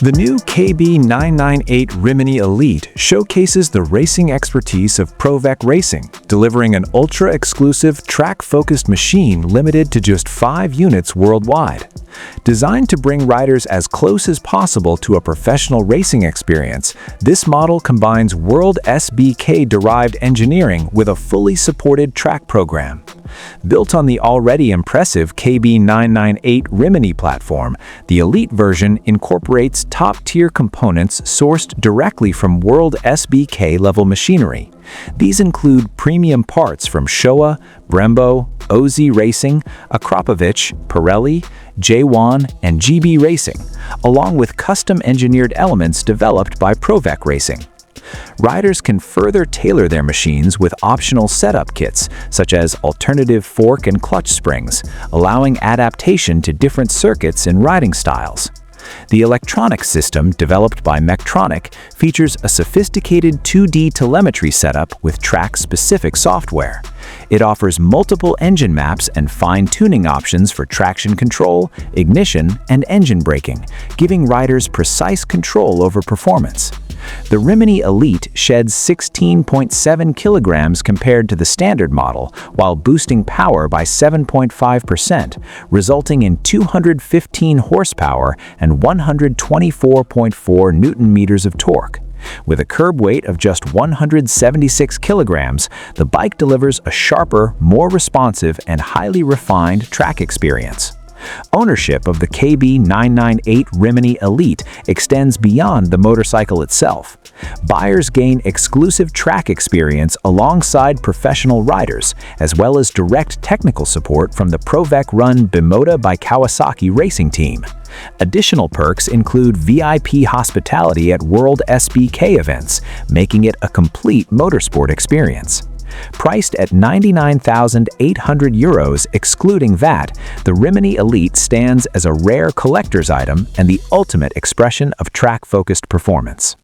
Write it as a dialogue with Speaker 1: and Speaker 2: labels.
Speaker 1: The new KB998 Rimini Elite showcases the racing expertise of PROVEC Racing, delivering an ultra-exclusive, track-focused machine limited to just 5 units worldwide. Designed to bring riders as close as possible to a professional racing experience, this model combines WorldSBK-derived engineering with a fully supported track program. Built on the already impressive KB998 Rimini platform, the Elite version incorporates top-tier components sourced directly from WorldSBK-level machinery. These include premium parts from Showa, Brembo, OZ Racing, Akrapovic, Pirelli, J1, and GBRacing, along with custom-engineered elements developed by PROVEC Racing. Riders can further tailor their machines with optional setup kits, such as alternative fork and clutch springs, allowing adaptation to different circuits and riding styles. The electronic system, developed by Mectronic, features a sophisticated 2D telemetry setup with track-specific software. It offers multiple engine maps and fine-tuning options for traction control, ignition, and engine braking, giving riders precise control over performance. The Rimini Elite sheds 16.7 kilograms compared to the standard model, while boosting power by 7.5%, resulting in 215 horsepower and 124.4 newton-meters of torque. With a curb weight of just 176 kilograms, the bike delivers a sharper, more responsive, and highly refined track experience. Ownership of the KB998 Rimini Elite extends beyond the motorcycle itself. Buyers gain exclusive track experience alongside professional riders, as well as direct technical support from the PROVEC-run Bimota by Kawasaki racing team. Additional perks include VIP hospitality at WorldSBK events, making it a complete motorsport experience. Priced at €99,800 excluding VAT, the Rimini Elite stands as a rare collector's item and the ultimate expression of track-focused performance.